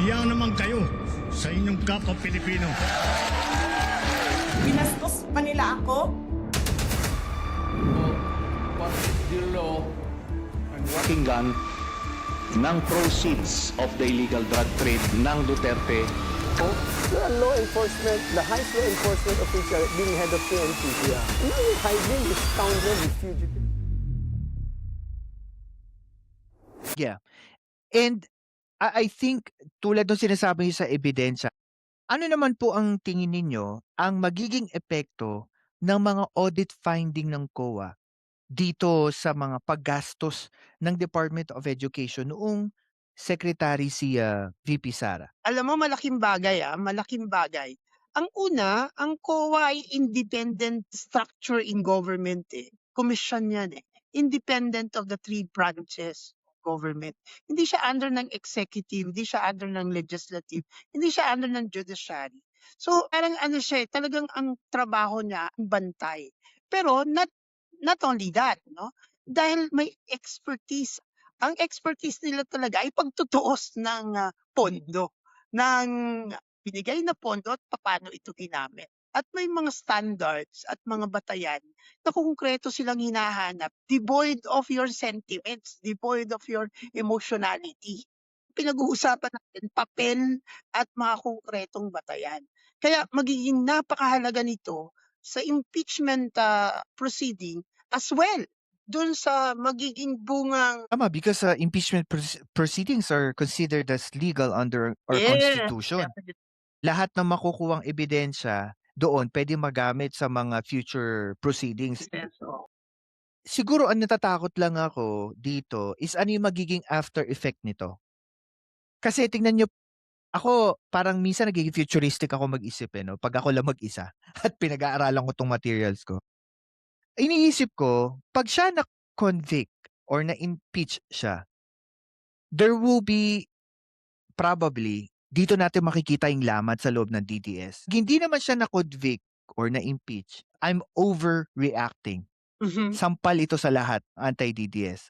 Nahiya naman kayo sa inyong kapwa Pilipino. Binastos pa nila ako. What is the law and what Pakinggan ng proceeds of the illegal drug trade ng Duterte. The law enforcement, the highest law enforcement official being head of PNP. Now you're hiding this scoundrel, this fugitive. Yeah. And I think tulad ng sinasabi niyo sa ebidensya, ano naman po ang tingin ninyo ang magiging epekto ng mga audit finding ng COA dito sa mga paggastos ng Department of Education noong secretary si VP Sara? Alam mo, malaking bagay, malaking bagay. Ang una, ang COA ay independent structure in government eh. Commission yan eh. Independent of the three branches of government. Hindi siya under ng executive, hindi siya under ng legislative, hindi siya under ng judiciary. So, parang ano siya, talagang ang trabaho niya, ang bantay. Pero not only that, no? Dahil may expertise. Ang expertise nila talaga ay pagtutuos ng pondo, ng binigay na pondo at paano ito ginamit. At may mga standards at mga batayan na konkreto silang hinahanap, devoid of your sentiments, devoid of your emotionality. Pinag-uusapan natin papel at mga konkretong batayan. Kaya magiging napakahalaga nito sa impeachment proceeding as well dun sa magiging bungang Tama, because impeachment proceedings are considered as legal under our Constitution. definitely. Lahat ng makukuhang ebidensya doon pwede magamit sa mga future proceedings. So, Siguro ang natatakot lang ako dito is ano yung magiging after effect nito. Kasi tingnan nyo, ako parang minsan nagiging futuristic ako mag-isip no? Pag ako lang mag-isa at pinag-aaralan ko tong materials ko. Iniisip ko, pag siya na-convict or na-impeach siya, there will be probably, dito natin makikita yung lamat sa loob ng DDS. Hindi naman siya na-convict or na-impeach. I'm overreacting. Sampal ito sa lahat, anti-DDS.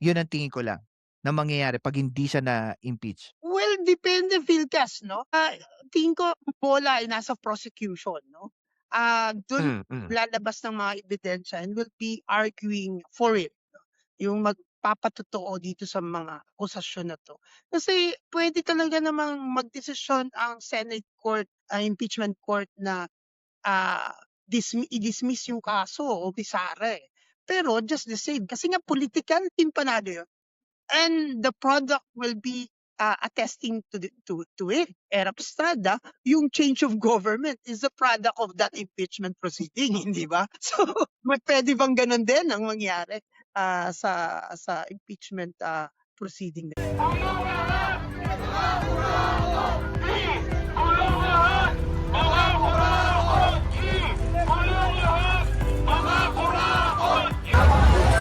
Yun ang tingin ko lang na mangyayari pag hindi siya na-impeach. well, depende, Philcas, no? Tingin ko, ang bola ay nasa prosecution, no? Doon lalabas ng mga ebidensya and will be arguing for it. No? Yung magpapatotoo dito sa mga akusasyon na to. Kasi pwede talaga namang magdesisyon ang Senate Court, impeachment court na i-dismiss yung kaso o Sara eh. Pero just the same, kasi nga political team panalo yun. And the product will be attesting to it. Era Estrada, yung change of government is a product of that impeachment proceeding, hindi ba? So, may pwede bang ganun din ang mangyari sa impeachment proceeding?